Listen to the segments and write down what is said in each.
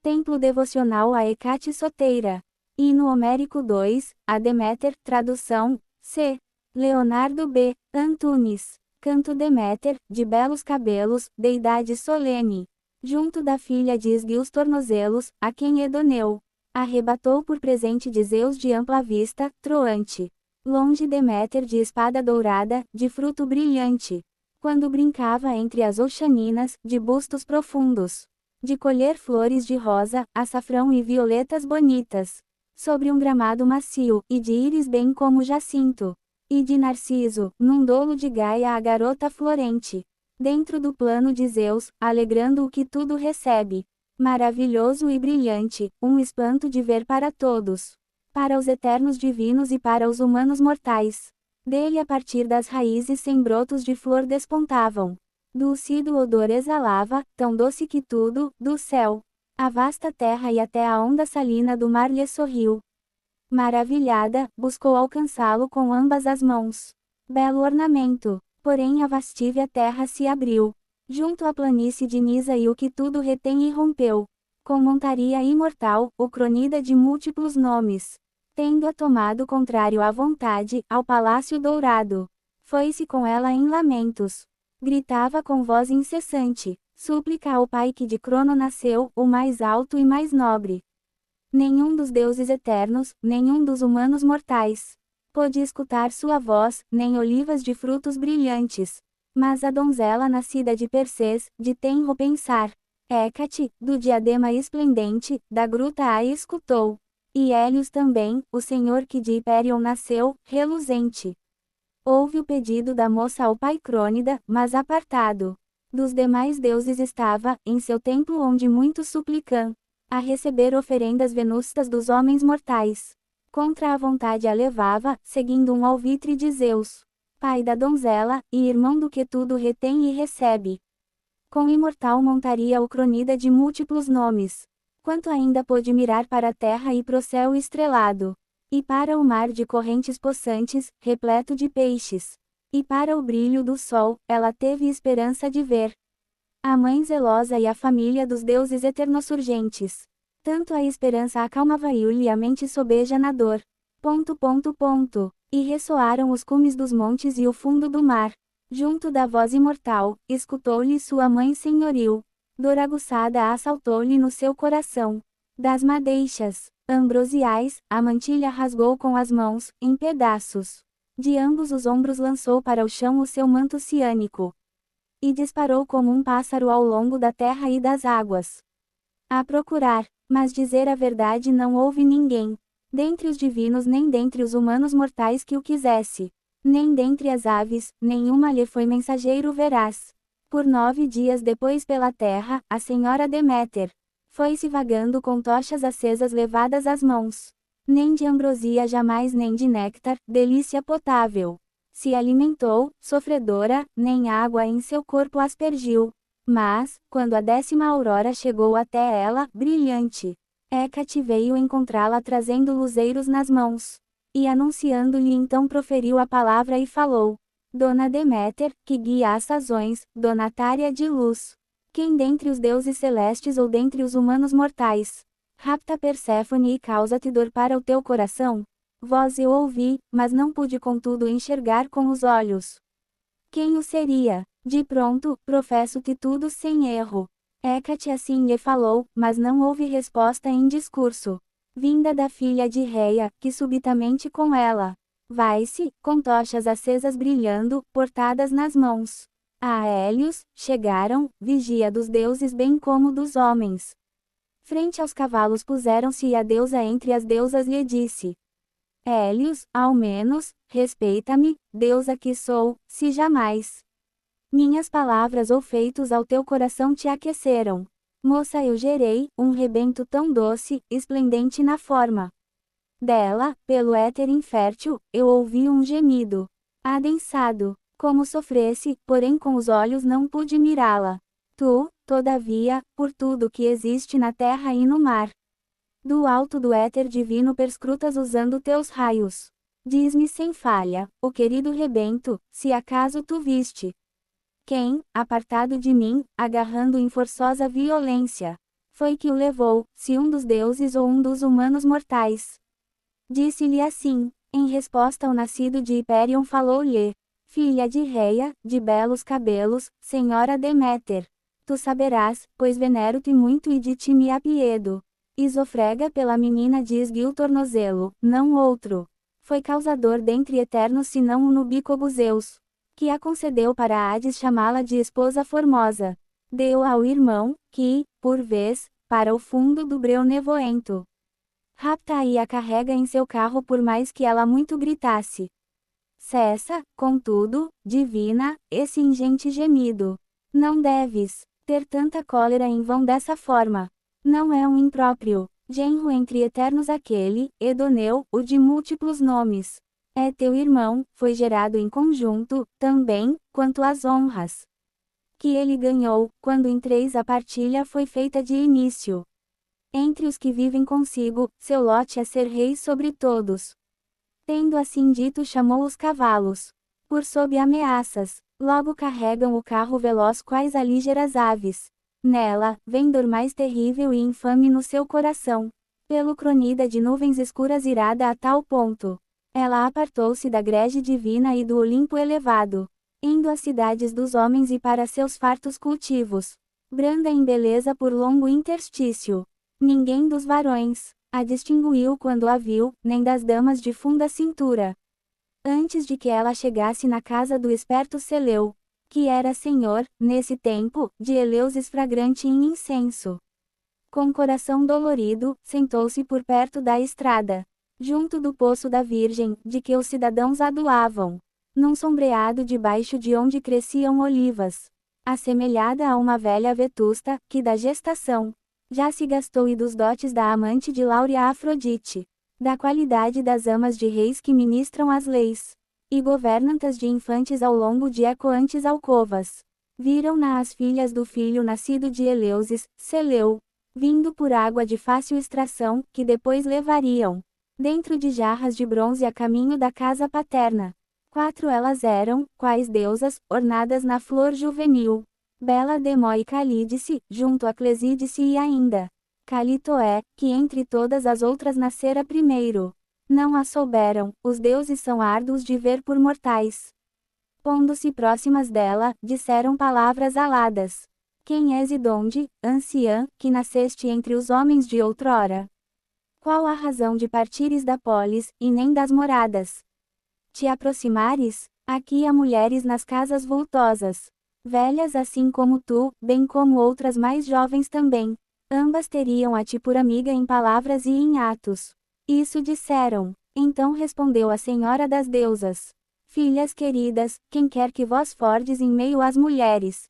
Templo devocional a Hecate Soteira. Hino Homérico 2, a Deméter, tradução, C. Leonardo B. Antunes. Canto Deméter, de belos cabelos, deidade solene. Junto da filha de esgue os tornozelos, a quem Edoneu arrebatou por presente de Zeus de ampla vista, troante. Longe Deméter de espada dourada, de fruto brilhante. Quando brincava entre as oxaninas, de bustos profundos. De colher flores de rosa, açafrão e violetas bonitas. Sobre um gramado macio, e de íris bem como jacinto. E de narciso, num dolo de Gaia a garota florente. Dentro do plano de Zeus, alegrando o que tudo recebe. Maravilhoso e brilhante, um espanto de ver para todos. Para os eternos divinos e para os humanos mortais. Dele a partir das raízes sem brotos de flor despontavam. Dulcido odor exalava, tão doce que tudo, do céu. A vasta terra e até a onda salina do mar lhe sorriu. Maravilhada, buscou alcançá-lo com ambas as mãos. Belo ornamento, porém a vastível terra se abriu. Junto à planície de Nisa e o que tudo retém irrompeu. Com montaria imortal, o cronida de múltiplos nomes. Tendo-a tomado contrário à vontade, ao palácio dourado. Foi-se com ela em lamentos. Gritava com voz incessante, súplica ao pai que de Crono nasceu, o mais alto e mais nobre. Nenhum dos deuses eternos, nenhum dos humanos mortais, pôde escutar sua voz, nem olivas de frutos brilhantes. Mas a donzela nascida de Persés, de tenro pensar, Hécate, do diadema esplendente, da gruta a escutou. E Hélios também, o senhor que de Hipérion nasceu, reluzente. Ouve o pedido da moça ao pai Crônida, mas apartado dos demais deuses estava, em seu templo onde muitos suplicam, a receber oferendas venustas dos homens mortais. Contra a vontade a levava, seguindo um alvitre de Zeus, pai da donzela, e irmão do que tudo retém e recebe. Com imortal montaria o Cronida de múltiplos nomes. Quanto ainda pôde mirar para a terra e pro céu estrelado. E para o mar de correntes possantes, repleto de peixes. E para o brilho do sol, ela teve esperança de ver a mãe zelosa e a família dos deuses eternossurgentes. Tanto a esperança acalmava-lhe a mente sobeja na dor. E ressoaram os cumes dos montes e o fundo do mar. Junto da voz imortal, escutou-lhe sua mãe senhoril. Dor aguçada assaltou-lhe no seu coração. Das madeixas ambrosiais, a mantilha rasgou com as mãos, em pedaços. De ambos os ombros lançou para o chão o seu manto ciânico. E disparou como um pássaro ao longo da terra e das águas. A procurar, mas dizer a verdade não houve ninguém. Dentre os divinos nem dentre os humanos mortais que o quisesse. Nem dentre as aves, nenhuma lhe foi mensageiro veraz. Por 9 dias depois pela terra, a senhora Deméter foi-se vagando com tochas acesas levadas às mãos. Nem de ambrosia jamais nem de néctar, delícia potável. Se alimentou, sofredora, nem água em seu corpo aspergiu. Mas, quando a 10ª aurora chegou até ela, brilhante, Hécate veio encontrá-la trazendo luzeiros nas mãos. E anunciando-lhe então proferiu a palavra e falou. Dona Deméter, que guia as sazões, donatária de luz. Quem dentre os deuses celestes ou dentre os humanos mortais rapta Perséfone e causa-te dor para o teu coração? Voz eu ouvi, mas não pude contudo enxergar com os olhos. Quem o seria? De pronto, professo-te tudo sem erro. Hécate assim lhe falou, mas não houve resposta em discurso. Vinda da filha de Reia, que subitamente com ela vai-se, com tochas acesas brilhando, portadas nas mãos. A Hélios, chegaram, vigia dos deuses bem como dos homens. Frente aos cavalos puseram-se e a deusa entre as deusas lhe disse. Hélios, ao menos, respeita-me, deusa que sou, se jamais minhas palavras ou feitos ao teu coração te aqueceram. Moça eu gerei, um rebento tão doce, esplendente na forma dela, pelo éter infértil, eu ouvi um gemido adensado. Como sofresse, porém com os olhos não pude mirá-la. Tu, todavia, por tudo que existe na terra e no mar, do alto do éter divino perscrutas usando teus raios. Diz-me sem falha, o querido rebento, se acaso tu viste. Quem, apartado de mim, agarrando em forçosa violência, foi que o levou, se um dos deuses ou um dos humanos mortais? Disse-lhe assim. Em resposta ao nascido de Hiperion falou-lhe: Filha de Reia, de belos cabelos, senhora Deméter. Tu saberás, pois venero-te muito e de ti me apiedo. Isofrega pela menina de esguio tornozelo, não outro. Foi causador dentre eternos senão o nubíquo Zeus, que a concedeu para Hades chamá-la de esposa formosa. Deu ao irmão, que, por vez, para o fundo do breu nevoento. Rapta e a carrega em seu carro por mais que ela muito gritasse. Cessa, contudo, divina, esse ingente gemido. Não deves ter tanta cólera em vão dessa forma. Não é um impróprio, genro entre eternos aquele, Edoneu, o de múltiplos nomes. É teu irmão, foi gerado em conjunto, também, quanto às honras que ele ganhou, quando em três a partilha foi feita de início. Entre os que vivem consigo, seu lote é ser rei sobre todos. Tendo assim dito chamou os cavalos. Por sob ameaças, logo carregam o carro veloz quais alígeras aves. Nela, vem dor mais terrível e infame no seu coração. Pelo cronida de nuvens escuras irada a tal ponto. Ela apartou-se da grege divina e do Olimpo elevado. Indo às cidades dos homens e para seus fartos cultivos. Branda em beleza por longo interstício. Ninguém dos varões a distinguiu quando a viu, nem das damas de funda cintura. Antes de que ela chegasse na casa do esperto Seleu, que era senhor, nesse tempo, de Eleusis fragrante em incenso. Com coração dolorido, sentou-se por perto da estrada, junto do poço da Virgem, de que os cidadãos aduavam, num sombreado debaixo de onde cresciam olivas, assemelhada a uma velha vetusta, que da gestação já se gastou e dos dotes da amante de Láurea Afrodite, da qualidade das amas de reis que ministram as leis, e governantas de infantes ao longo de ecoantes alcovas. Viram-na as filhas do filho nascido de Eleusis, Seleu, vindo por água de fácil extração, que depois levariam, dentro de jarras de bronze a caminho da casa paterna. 4 elas eram, quais deusas, ornadas na flor juvenil. Bela Demó e Calídice, junto a Clesídice e ainda Calitoé, que entre todas as outras nascera primeiro. Não a souberam, os deuses são árduos de ver por mortais. Pondo-se próximas dela, disseram palavras aladas. Quem és e donde, anciã, que nasceste entre os homens de outrora? Qual a razão de partires da polis, e nem das moradas? Te aproximares? Aqui há mulheres nas casas vultosas. Velhas assim como tu, bem como outras mais jovens também. Ambas teriam a ti por amiga em palavras e em atos. Isso disseram. Então respondeu a Senhora das Deusas. Filhas queridas, quem quer que vós fordes em meio às mulheres.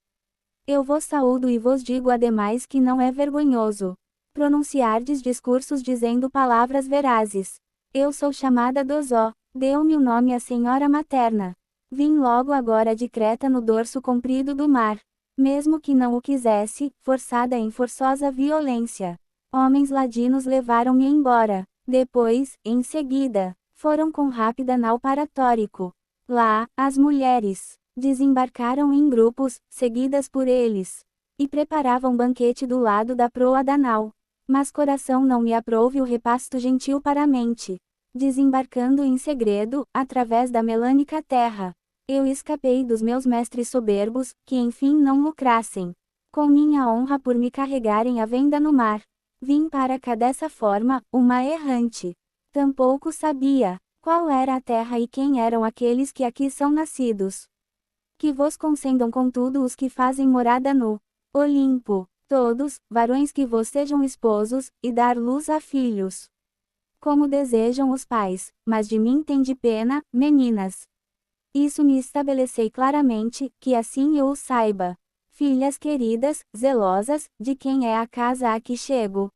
Eu vos saúdo e vos digo ademais que não é vergonhoso pronunciardes discursos dizendo palavras verazes. Eu sou chamada Dosó, deu-me o nome a Senhora Materna. Vim logo agora de Creta no dorso comprido do mar. Mesmo que não o quisesse, forçada em forçosa violência. Homens ladinos levaram-me embora. Depois, em seguida, foram com rápida nau para Tórico. Lá, as mulheres desembarcaram em grupos, seguidas por eles, e preparavam banquete do lado da proa da nau. Mas coração não me aprouve o repasto gentil para a mente. Desembarcando em segredo, através da melânica terra, eu escapei dos meus mestres soberbos, que enfim não lucrassem com minha honra por me carregarem à venda no mar. Vim para cá dessa forma, uma errante. Tampouco sabia qual era a terra e quem eram aqueles que aqui são nascidos. Que vos concedam contudo os que fazem morada no Olimpo, todos, varões que vos sejam esposos, e dar luz a filhos. Como desejam os pais, mas de mim tende pena, meninas. Isso me estabelecei claramente, que assim eu o saiba. Filhas queridas, zelosas, de quem é a casa a que chego?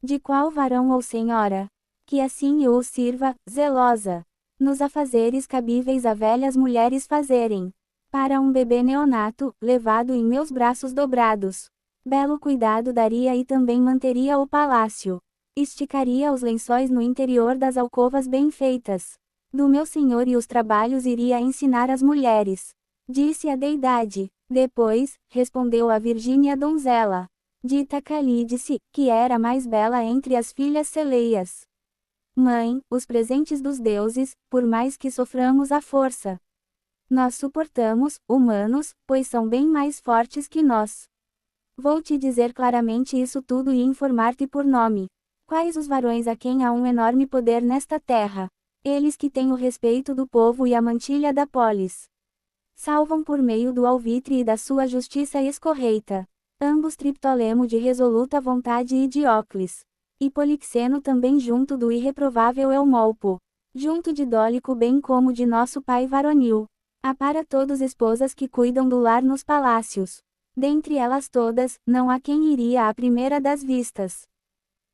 De qual varão ou senhora? Que assim eu o sirva, zelosa. Nos afazeres cabíveis a velhas mulheres fazerem. Para um bebê neonato, levado em meus braços dobrados. Belo cuidado daria e também manteria o palácio. Esticaria os lençóis no interior das alcovas bem feitas. Do meu senhor e os trabalhos iria ensinar às mulheres. Disse a deidade. Depois, respondeu a Virgínia donzela. Dita Calídice, que era a mais bela entre as filhas Celeias. Mãe, os presentes dos deuses, por mais que soframos à força. Nós suportamos, humanos, pois são bem mais fortes que nós. Vou te dizer claramente isso tudo e informar-te por nome. Quais os varões a quem há um enorme poder nesta terra? Eles que têm o respeito do povo e a mantilha da polis. Salvam por meio do alvitre e da sua justiça escorreita. Ambos Triptolemo de resoluta vontade e Diocles. E Polixeno também junto do irreprovável Eumolpo. Junto de Dólico bem como de nosso pai varonil. Há para todos esposas que cuidam do lar nos palácios. Dentre elas todas, não há quem iria à primeira das vistas.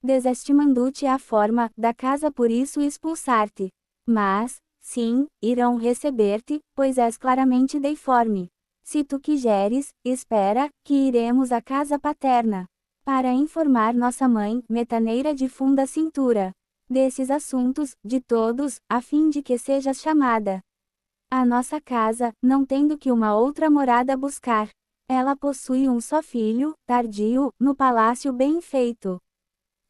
Desestimando-te a forma da casa por isso expulsar-te. Mas, sim, irão receber-te, pois és claramente deiforme. Se tu quiseres, espera, que iremos à casa paterna. Para informar nossa mãe, metaneira de funda cintura. Desses assuntos, de todos, a fim de que sejas chamada. A nossa casa, não tendo que uma outra morada buscar. Ela possui um só filho, tardio, no palácio bem feito.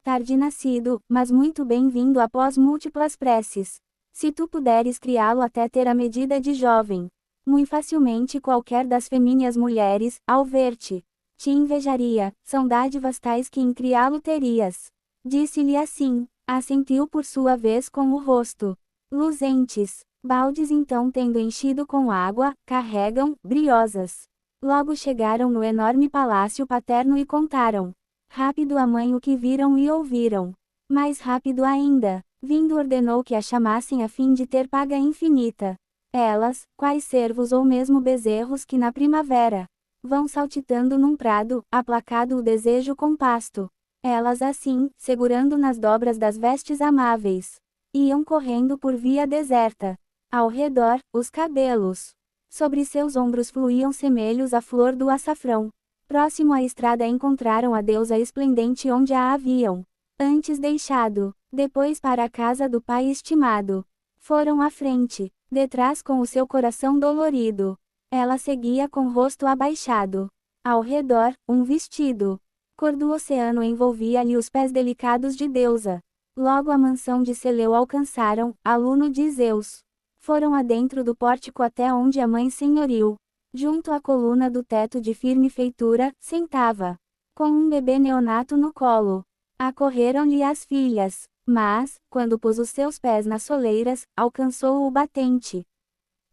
Tarde nascido, mas muito bem-vindo após múltiplas preces. Se tu puderes criá-lo até ter a medida de jovem. Muito facilmente qualquer das femíneas mulheres, ao ver-te, te invejaria, são dádivas tais que em criá-lo terias. Disse-lhe assim, assentiu por sua vez com o rosto. Luzentes, baldes então tendo enchido com água, carregam, briosas. Logo chegaram no enorme palácio paterno e contaram. Rápido a mãe o que viram e ouviram. Mais rápido ainda, vindo ordenou que a chamassem a fim de ter paga infinita. Elas, quais cervos ou mesmo bezerros que na primavera vão saltitando num prado, aplacado o desejo com pasto. Elas assim, segurando nas dobras das vestes amáveis, iam correndo por via deserta. Ao redor, os cabelos sobre seus ombros fluíam semelhos à flor do açafrão. Próximo à estrada encontraram a deusa esplendente onde a haviam antes deixado. Depois para a casa do pai estimado. Foram à frente, detrás com o seu coração dolorido. Ela seguia com o rosto abaixado. Ao redor, um vestido cor do oceano envolvia-lhe os pés delicados de deusa. Logo a mansão de Seleu alcançaram, aluno de Zeus. Foram adentro do pórtico até onde a mãe senhoril, junto à coluna do teto de firme feitura, sentava, com um bebê neonato no colo. Acorreram-lhe as filhas, mas, quando pôs os seus pés nas soleiras, alcançou o batente.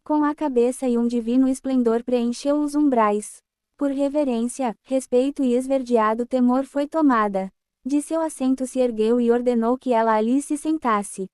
Com a cabeça e um divino esplendor preencheu os umbrais. Por reverência, respeito e esverdeado temor foi tomada. De seu assento se ergueu e ordenou que ela ali se sentasse.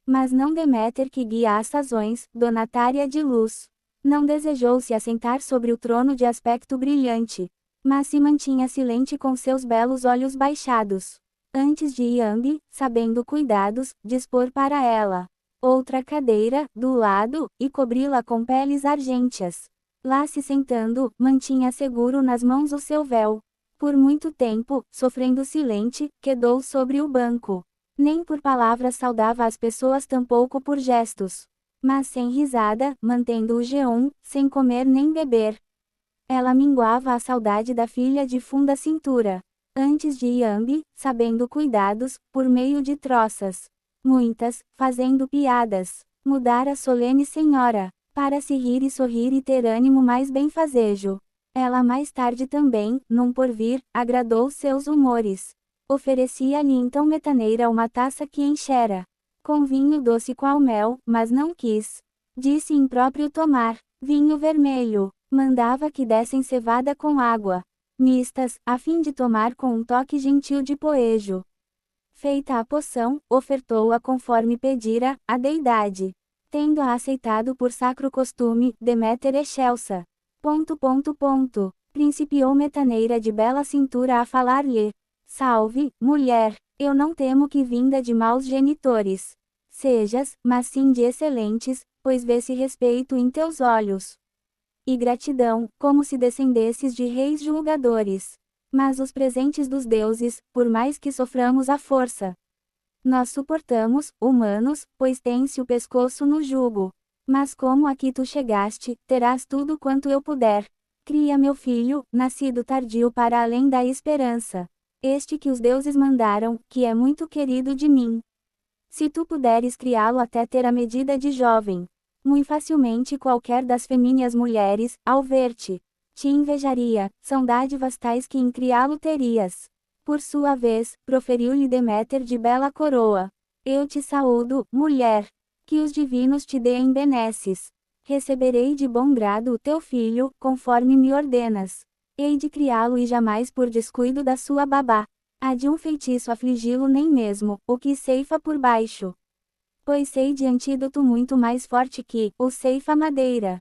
Mas não Deméter que guia as sazões, donatária de luz. Não desejou se assentar sobre o trono de aspecto brilhante, mas se mantinha silente com seus belos olhos baixados. Antes de Iambe, sabendo cuidados, dispor para ela outra cadeira, do lado, e cobri-la com peles argênteas. Lá se sentando, mantinha seguro nas mãos o seu véu. Por muito tempo, sofrendo silente, quedou sobre o banco. Nem por palavras saudava as pessoas tampouco por gestos. Mas sem risada, mantendo o jejum, sem comer nem beber. Ela minguava a saudade da filha de funda cintura. Antes de Iambe, sabendo cuidados, por meio de troças. Muitas, fazendo piadas. Mudar a solene senhora, para se rir e sorrir e ter ânimo mais benfazejo. Ela mais tarde também, num porvir, agradou seus humores. Oferecia-lhe então metaneira uma taça que enchera com vinho doce qual mel, mas não quis. Disse impróprio tomar vinho vermelho. Mandava que dessem cevada com água mistas, a fim de tomar com um toque gentil de poejo. Feita a poção, ofertou-a conforme pedira, a deidade. Tendo-a aceitado por sacro costume, Deméter excelsa. Principiou metaneira de bela cintura a falar-lhe. Salve, mulher, eu não temo que vinda de maus genitores sejas, mas sim de excelentes, pois vê-se respeito em teus olhos. E gratidão, como se descendesses de reis julgadores. Mas os presentes dos deuses, por mais que soframos à força, nós suportamos, humanos, pois tem-se o pescoço no jugo. Mas como aqui tu chegaste, terás tudo quanto eu puder Cria meu filho, nascido tardio para além da esperança. Este que os deuses mandaram, que é muito querido de mim. Se tu puderes criá-lo até ter a medida de jovem, muito facilmente qualquer das femíneas mulheres, ao ver-te, te invejaria, são dádivas tais que em criá-lo terias. Por sua vez, proferiu-lhe Deméter de bela coroa. Eu te saúdo, mulher, que os divinos te deem benesses. Receberei de bom grado o teu filho, conforme me ordenas. Hei de criá-lo e jamais por descuido da sua babá. Há de um feitiço afligi-lo nem mesmo, o que ceifa por baixo. Pois sei de antídoto muito mais forte que, o ceifa madeira.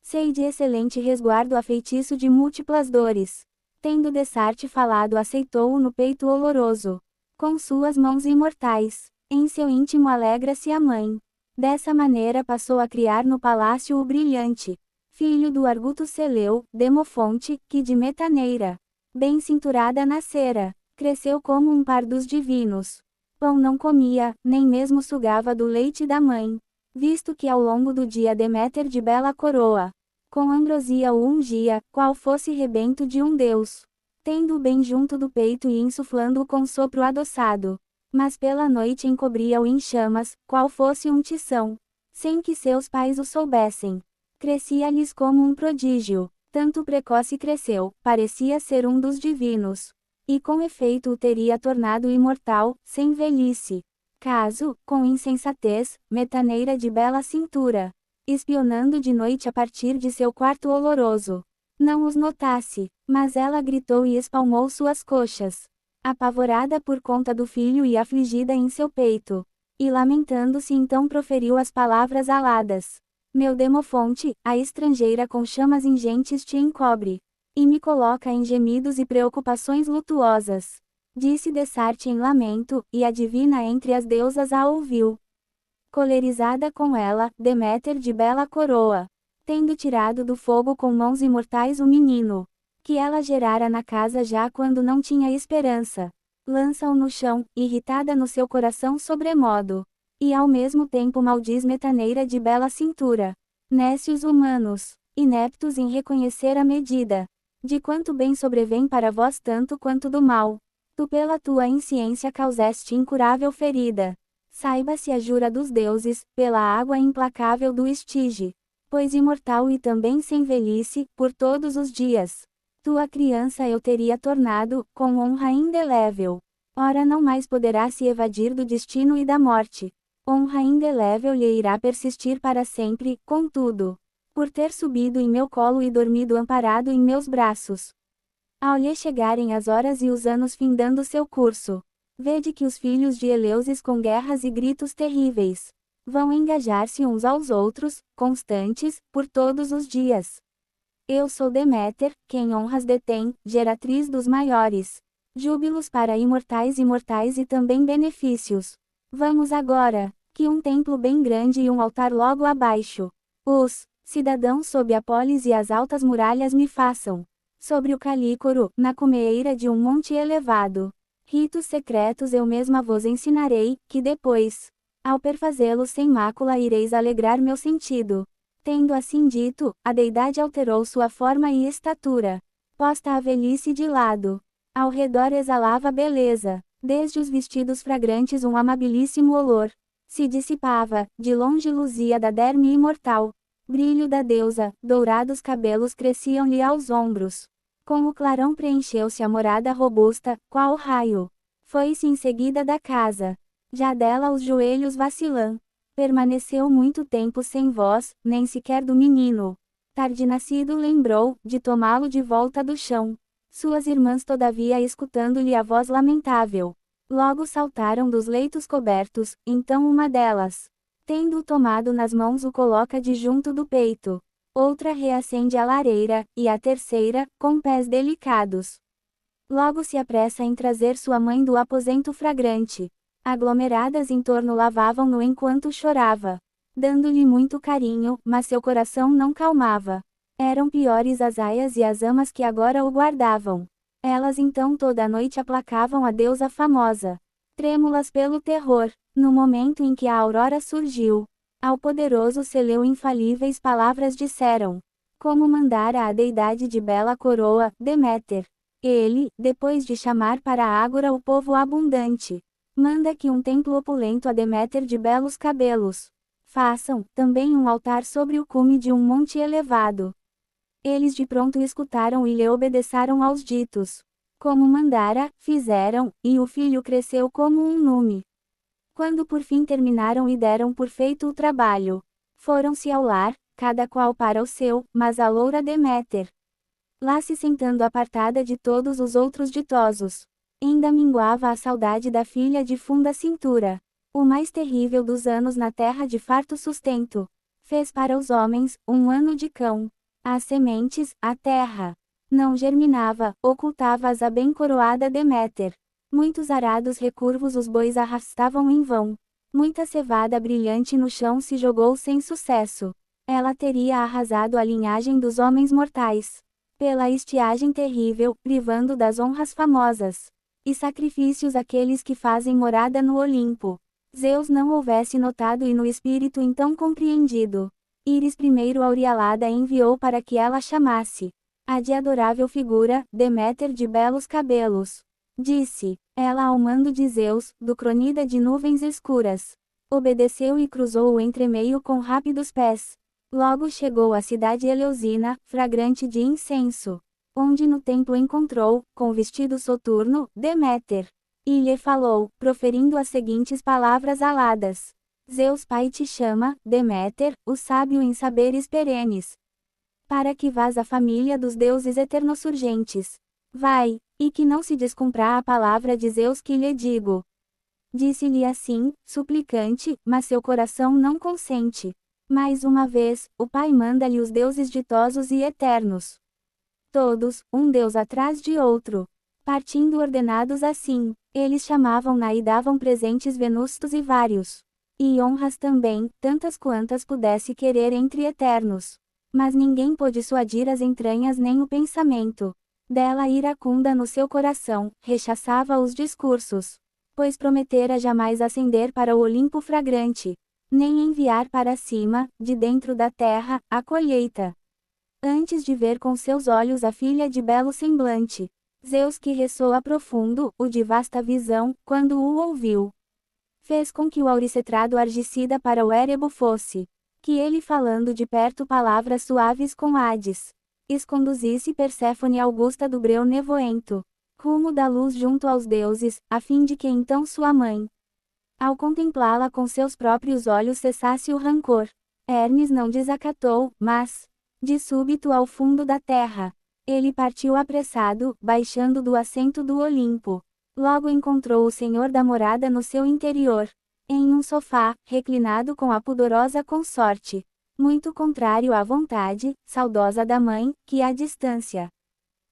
Sei de excelente resguardo a feitiço de múltiplas dores. Tendo Dessarte falado aceitou-o no peito oloroso. Com suas mãos imortais, em seu íntimo alegra-se a mãe. Dessa maneira passou a criar no palácio o brilhante filho do arguto Seleu, Demofonte, que de Metaneira, bem cinturada nascera, cresceu como um par dos divinos. Pão não comia, nem mesmo sugava do leite da mãe, visto que ao longo do dia Deméter de bela coroa, com ambrosia o ungia, qual fosse rebento de um deus, tendo-o bem junto do peito e insuflando-o com sopro adoçado. Mas pela noite encobria-o em chamas, qual fosse um tição, sem que seus pais o soubessem. Crescia-lhes como um prodígio, tanto precoce cresceu, parecia ser um dos divinos. E com efeito o teria tornado imortal, sem velhice. Caso, com insensatez, Metaneira de bela cintura, espionando de noite a partir de seu quarto oloroso, não os notasse, mas ela gritou e espalmou suas coxas, apavorada por conta do filho e afligida em seu peito. E lamentando-se então proferiu as palavras aladas. Meu Demofonte, a estrangeira com chamas ingentes te encobre, e me coloca em gemidos e preocupações lutuosas. Disse Dessarte em lamento, e a divina entre as deusas a ouviu. Colerizada com ela, Deméter de bela coroa, tendo tirado do fogo com mãos imortais o menino, que ela gerara na casa já quando não tinha esperança, lança-o no chão, irritada no seu coração sobremodo. E ao mesmo tempo maldiz Metaneira de bela cintura. Nécios humanos, ineptos em reconhecer a medida, de quanto bem sobrevém para vós tanto quanto do mal. Tu pela tua insciência causeste incurável ferida. Saiba-se a jura dos deuses, pela água implacável do Estige. Pois imortal e também sem velhice, por todos os dias. Tua criança eu teria tornado, com honra indelével. Ora não mais poderá se evadir do destino e da morte. Honra indelével lhe irá persistir para sempre, contudo, por ter subido em meu colo e dormido amparado em meus braços. Ao lhe chegarem as horas e os anos findando seu curso, vede que os filhos de Eleusis com guerras e gritos terríveis, vão engajar-se uns aos outros, constantes, por todos os dias. Eu sou Deméter, quem honras detém, geratriz dos maiores, júbilos para imortais e também benefícios. Vamos agora, que um templo bem grande e um altar logo abaixo. Os cidadãos sob a polis e as altas muralhas me façam. Sobre o Calícoro, na cumeeira de um monte elevado. Ritos secretos eu mesma vos ensinarei, que depois, ao perfazê-los sem mácula ireis alegrar meu sentido. Tendo assim dito, a deidade alterou sua forma e estatura. Posta a velhice de lado. Ao redor exalava beleza. Desde os vestidos fragrantes um amabilíssimo olor se dissipava, de longe luzia da derme imortal. Brilho da deusa, dourados cabelos cresciam-lhe aos ombros. Com o clarão preencheu-se a morada robusta, qual raio. Foi-se em seguida da casa. Já dela os joelhos vacilã. Permaneceu muito tempo sem voz, nem sequer do menino. Tarde nascido lembrou, de tomá-lo de volta do chão. Suas irmãs todavia escutando-lhe a voz lamentável, logo saltaram dos leitos cobertos, então uma delas, tendo-o tomado nas mãos o coloca de junto do peito. Outra reacende a lareira, e a terceira, com pés delicados, logo se apressa em trazer sua mãe do aposento fragrante. Aglomeradas em torno lavavam-no enquanto chorava, dando-lhe muito carinho, mas seu coração não calmava. Eram piores as aias e as amas que agora o guardavam. Elas então toda a noite aplacavam a deusa famosa, trêmulas pelo terror, no momento em que a aurora surgiu. Ao poderoso Seleu infalíveis palavras disseram. como mandara a deidade de bela coroa, Deméter. Ele, depois de chamar para a ágora o povo abundante, manda que um templo opulento a Deméter de belos cabelos. Façam, também um altar sobre o cume de um monte elevado. Eles de pronto escutaram e lhe obedeceram aos ditos. Como mandara, fizeram, e o filho cresceu como um nume. Quando por fim terminaram e deram por feito o trabalho, foram-se ao lar, cada qual para o seu, mas a loura Deméter, lá se sentando apartada de todos os outros ditosos, ainda minguava a saudade da filha de funda cintura. O mais terrível dos anos na terra de farto sustento, fez para os homens, um ano de cão. As sementes, a terra, não germinava, ocultava-as a bem coroada Deméter. Muitos arados recurvos os bois arrastavam em vão. Muita cevada brilhante no chão se jogou sem sucesso. Ela teria arrasado a linhagem dos homens mortais, pela estiagem terrível, privando das honras famosas e sacrifícios aqueles que fazem morada no Olimpo. Zeus não houvesse notado e no espírito então compreendido. Íris primeiro aureolada enviou para que ela chamasse a de adorável figura, Deméter de belos cabelos. Disse ela ao mando de Zeus, do cronida de nuvens escuras. Obedeceu e cruzou o entremeio com rápidos pés. Logo chegou à cidade Eleusina, fragrante de incenso, onde no templo encontrou, com vestido soturno, Deméter. E lhe falou, proferindo as seguintes palavras aladas: Zeus Pai te chama, Deméter, o sábio em saberes perenes, para que vás à família dos deuses eternossurgentes. Vai, e que não se descumpra a palavra de Zeus que lhe digo. Disse-lhe assim, suplicante, mas seu coração não consente. Mais uma vez, o Pai manda-lhe os deuses ditosos e eternos. Todos, um deus atrás de outro. Partindo ordenados assim, eles chamavam-na e davam presentes venustos e vários. E honras também, tantas quantas pudesse querer entre eternos. Mas ninguém pôde suadir as entranhas nem o pensamento dela iracunda no seu coração, rechaçava os discursos. Pois prometera jamais ascender para o Olimpo fragrante, nem enviar para cima, de dentro da terra, a colheita. Antes de ver com seus olhos a filha de belo semblante, Zeus que ressoa profundo, o de vasta visão, quando o ouviu, fez com que o auricetrado argicida para o Érebo fosse, que ele falando de perto palavras suaves com Hades, esconduzisse Perséfone Augusta do breu nevoento, rumo da luz junto aos deuses, a fim de que então sua mãe, ao contemplá-la com seus próprios olhos cessasse o rancor. Hermes não desacatou, mas, de súbito ao fundo da terra, ele partiu apressado, baixando do assento do Olimpo. Logo encontrou o senhor da morada no seu interior, em um sofá, reclinado com a pudorosa consorte, muito contrário à vontade, saudosa da mãe, que à distância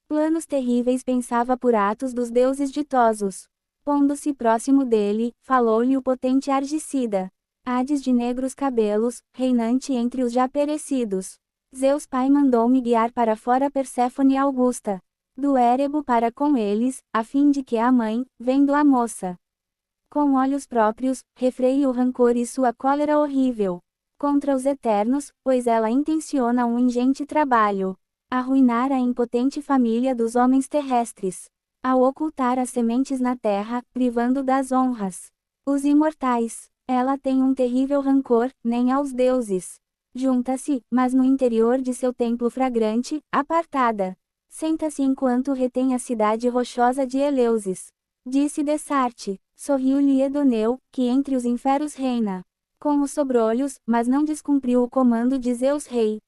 planos terríveis pensava por atos dos deuses ditosos. Pondo-se próximo dele, falou-lhe o potente argicida. Hades de negros cabelos, reinante entre os já perecidos. Zeus Pai mandou-me guiar para fora Perséfone Augusta, do Érebo para com eles, a fim de que a mãe, vendo a moça, com olhos próprios, refreie o rancor e sua cólera horrível contra os eternos, pois ela intenciona um ingente trabalho, arruinar a impotente família dos homens terrestres, ao ocultar as sementes na terra, privando das honras os imortais. Ela tem um terrível rancor, nem aos deuses. Junta-se, mas no interior de seu templo fragrante, apartada. Senta-se enquanto retém a cidade rochosa de Eleusis. Disse Dessarte, sorriu-lhe Edoneu, que entre os inferos reina, com os sobrolhos, mas não descumpriu o comando de Zeus Rei.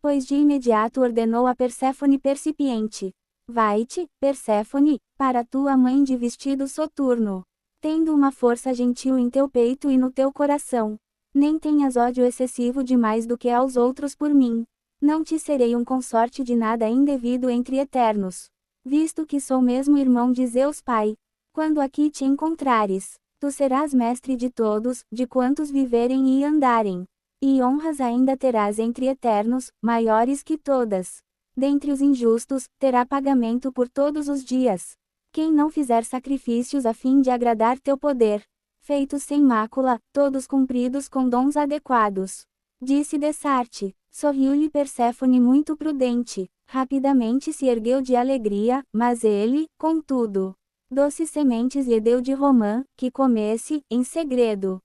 Pois de imediato ordenou a Perséfone percipiente: vai-te, Perséfone, para tua mãe de vestido soturno, tendo uma força gentil em teu peito e no teu coração. Nem tenhas ódio excessivo demais do que aos outros por mim. Não te serei um consorte de nada indevido entre eternos, visto que sou mesmo irmão de Zeus Pai. Quando aqui te encontrares, tu serás mestre de todos, de quantos viverem e andarem. E honras ainda terás entre eternos, maiores que todas. Dentre os injustos, terá pagamento por todos os dias. Quem não fizer sacrifícios a fim de agradar teu poder, feitos sem mácula, todos cumpridos com dons adequados. Disse Dessarte, Sorriu-lhe Perséfone muito prudente, rapidamente se ergueu de alegria, mas ele, contudo, doces sementes lhe deu de romã, que comesse, em segredo,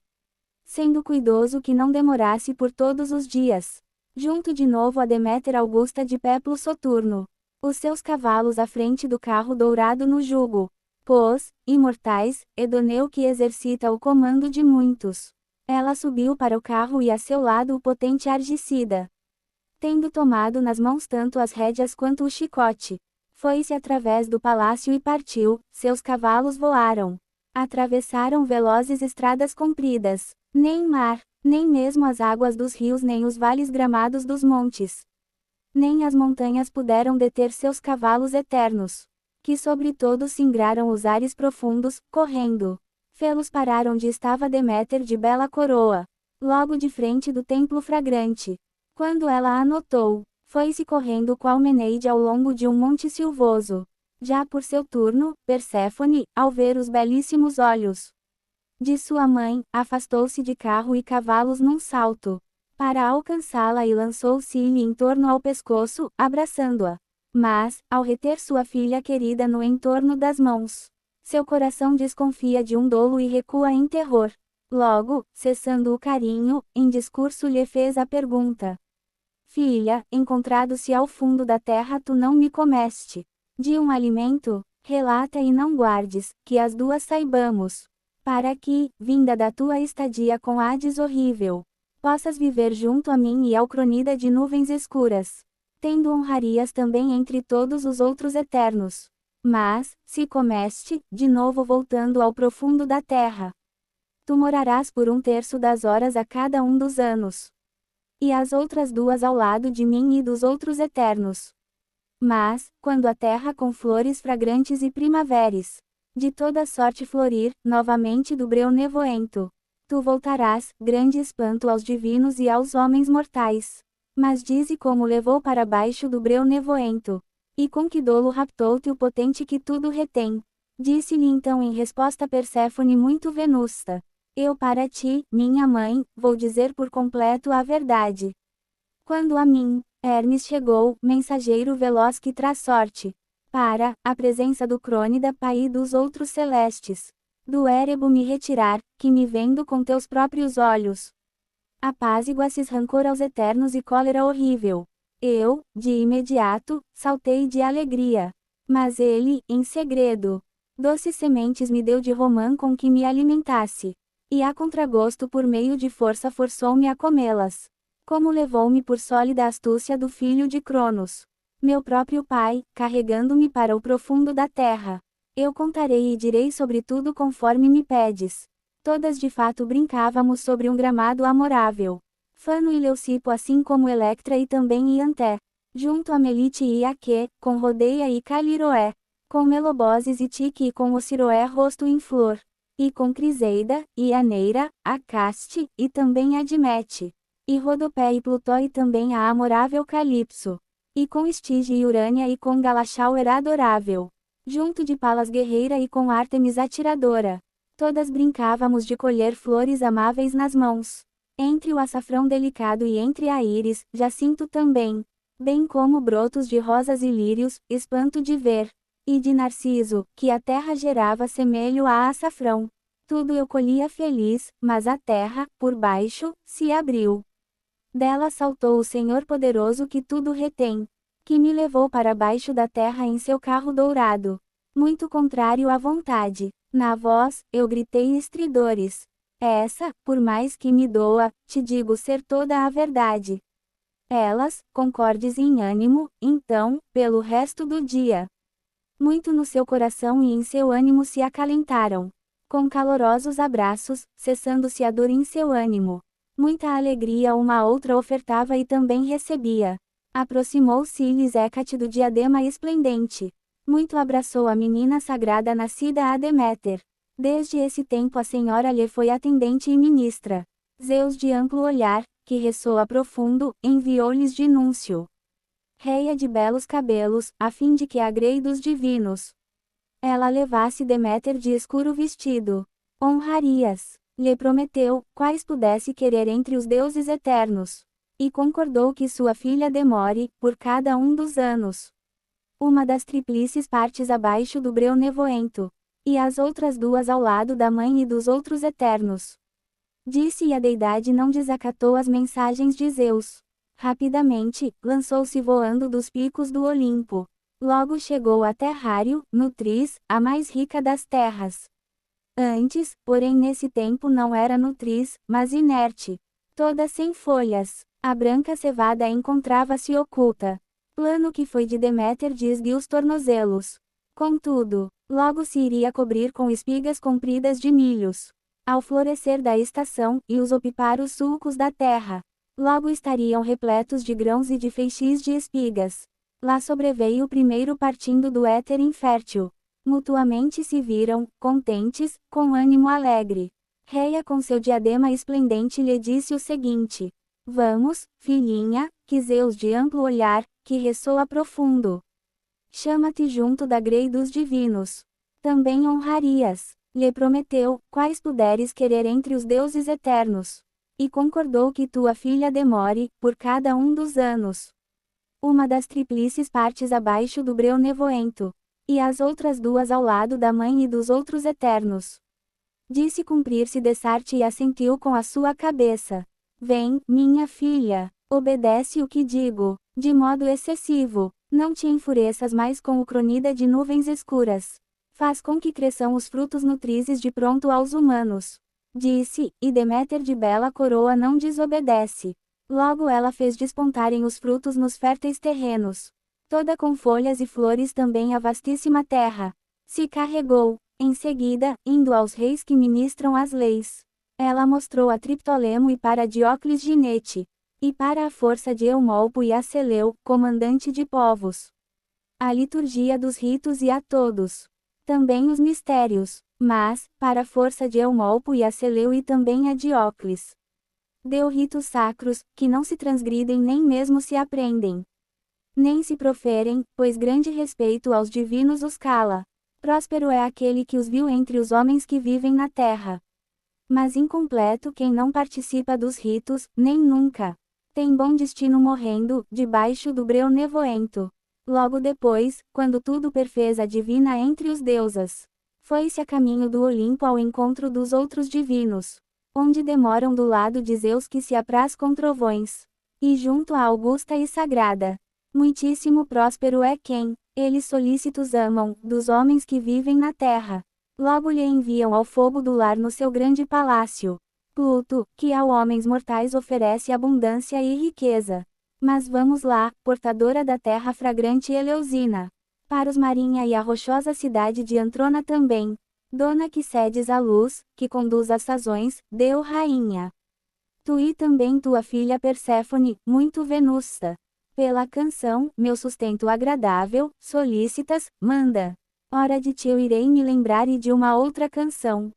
sendo cuidoso que não demorasse por todos os dias. Junto de novo a Deméter Augusta de Péplo Soturno, os seus cavalos à frente do carro dourado no jugo, pôs, imortais, Edoneu que exercita o comando de muitos. Ela subiu para o carro e a seu lado o potente Argicida, tendo tomado nas mãos tanto as rédeas quanto o chicote, foi-se através do palácio e partiu, seus cavalos voaram. Atravessaram velozes estradas compridas, nem mar, nem mesmo as águas dos rios nem os vales gramados dos montes, nem as montanhas puderam deter seus cavalos eternos, que sobre todos singraram os ares profundos, correndo. Fê-los parar onde estava Deméter de bela coroa, logo de frente do templo fragrante. Quando ela a notou, foi-se correndo qual Meneide ao longo de um monte silvoso. Já por seu turno, Perséfone, ao ver os belíssimos olhos de sua mãe, afastou-se de carro e cavalos num salto, para alcançá-la e lançou-se-lhe em torno ao pescoço, abraçando-a. Mas, ao reter sua filha querida no entorno das mãos, seu coração desconfia de um dolo e recua em terror. Logo, cessando o carinho, em discurso lhe fez a pergunta: Filha, encontrado-se ao fundo da terra tu não me comeste de um alimento? Relata e não guardes, que as duas saibamos, para que, vinda da tua estadia com Hades horrível, possas viver junto a mim e ao cronida de nuvens escuras, tendo honrarias também entre todos os outros eternos. Mas, se comeste, de novo voltando ao profundo da terra, tu morarás por 1/3 das horas a cada um dos anos, e as outras 2 ao lado de mim e dos outros eternos. Mas, quando a terra com flores fragrantes e primaveres, de toda sorte florir, novamente do breu nevoento, tu voltarás, grande espanto aos divinos e aos homens mortais. Mas dize como levou para baixo do breu nevoento, e com que dolo raptou-te o potente que tudo retém. Disse-lhe então em resposta Perséfone muito venusta: eu para ti, minha mãe, vou dizer por completo a verdade. Quando a mim, Hermes chegou, mensageiro veloz que traz sorte, para, a presença do Crônida pai e dos outros celestes, do Érebo me retirar, que me vendo com teus próprios olhos, apazigua-se rancor aos eternos e cólera horrível. Eu, de imediato, saltei de alegria. Mas ele, em segredo, doces sementes me deu de romã com que me alimentasse, e a contragosto por meio de força forçou-me a comê-las. Como levou-me por sólida astúcia do filho de Cronos, meu próprio pai, carregando-me para o profundo da terra. Eu contarei e direi sobre tudo conforme me pedes. Todas de fato brincávamos sobre um gramado amorável. Fano e Leucipo assim como Electra e também Ianté. Junto a Melite e Iaque, com Rodeia e Caliroé. Com Meloboses e Tique e com Ociroé rosto em flor. E com Criseida, e Aneira, Acaste, e também Admete. E Rodopé e Plutó e também a amorável Calipso. E com Estige e Urânia e com Galachau era adorável. Junto de Palas guerreira e com Ártemis atiradora. Todas brincávamos de colher flores amáveis nas mãos. Entre o açafrão delicado e entre a íris, jacinto também. Bem como brotos de rosas e lírios, espanto de ver. E de narciso, que a terra gerava semelho a açafrão. Tudo eu colhia feliz, mas a terra, por baixo, se abriu. Dela saltou o Senhor poderoso que tudo retém, que me levou para baixo da terra em seu carro dourado, muito contrário à vontade. Na voz, eu gritei estridores. Essa, por mais que me doa, te digo ser toda a verdade. Elas, concordes em ânimo, então, pelo resto do dia, muito no seu coração e em seu ânimo se acalentaram. Com calorosos abraços, cessando-se a dor em seu ânimo. Muita alegria uma a outra ofertava e também recebia. Aproximou-se-lhes Hécate do diadema esplendente. Muito abraçou a menina sagrada nascida a Deméter. Desde esse tempo a senhora lhe foi atendente e ministra. Zeus de amplo olhar, que ressoa profundo, enviou-lhes de núncio. Réia de belos cabelos, a fim de que a grei dos divinos ela levasse Deméter de escuro vestido. Honrarias lhe prometeu, quais pudesse querer entre os deuses eternos. E concordou que sua filha demore, por cada um dos anos, uma das tríplices partes abaixo do breu nevoento, e as outras duas ao lado da mãe e dos outros eternos. Disse, e a deidade não desacatou as mensagens de Zeus. Rapidamente, lançou-se voando dos picos do Olimpo. Logo chegou até Rário, Nutriz, a mais rica das terras. Antes, porém nesse tempo não era nutriz, mas inerte, toda sem folhas. A branca cevada encontrava-se oculta. Plano que foi de Deméter de os tornozelos. Contudo, logo se iria cobrir com espigas compridas de milhos. Ao florescer da estação, e os opipar os sulcos da terra, logo estariam repletos de grãos e de feixes de espigas. Lá sobreveio o primeiro partindo do éter infértil. Mutuamente se viram, contentes, com ânimo alegre. Reia com seu diadema esplendente lhe disse o seguinte: Vamos, filhinha, que Zeus de amplo olhar, que ressoa profundo, chama-te junto da grei dos divinos. Também honrarias, lhe prometeu, quais puderes querer entre os deuses eternos. E concordou que tua filha demore, por cada um dos anos, uma das tríplices partes abaixo do breu nevoento, e as outras duas ao lado da mãe e dos outros eternos. Disse cumprir-se Dessarte e assentiu com a sua cabeça. Vem, minha filha, obedece o que digo, de modo excessivo, não te enfureças mais com o cronida de nuvens escuras. Faz com que cresçam os frutos nutrizes de pronto aos humanos. Disse, e Deméter de bela coroa não desobedece. Logo ela fez despontarem os frutos nos férteis terrenos, toda com folhas e flores também a vastíssima terra. Se carregou, em seguida, indo aos reis que ministram as leis. Ela mostrou a Triptolemo e para Diocles Ginete, e para a força de Eumolpo e a Seleu, comandante de povos, a liturgia dos ritos e a todos, também os mistérios, mas, para a força de Eumolpo e a Seleu e também a Diocles, deu ritos sacros, que não se transgridem nem mesmo se aprendem, nem se proferem, pois grande respeito aos divinos os cala. Próspero é aquele que os viu entre os homens que vivem na terra. Mas incompleto quem não participa dos ritos, nem nunca tem bom destino morrendo, debaixo do breu nevoento. Logo depois, quando tudo perfez a divina entre os deusas, foi-se a caminho do Olimpo ao encontro dos outros divinos, onde demoram do lado de Zeus que se apraz com trovões, e junto à augusta e sagrada. Muitíssimo próspero é quem, eles solícitos amam, dos homens que vivem na terra. Logo lhe enviam ao fogo do lar no seu grande palácio. Pluto, que a homens mortais oferece abundância e riqueza. Mas vamos lá, portadora da terra fragrante Eleusina. Para os Marinha e a rochosa cidade de Antrona também. Dona que cedes a luz, que conduz as sazões, deu rainha. Tu e também tua filha Perséfone, muito venusta. Pela canção, meu sustento agradável, solícitas, manda. Ora de ti eu irei me lembrar e de uma outra canção.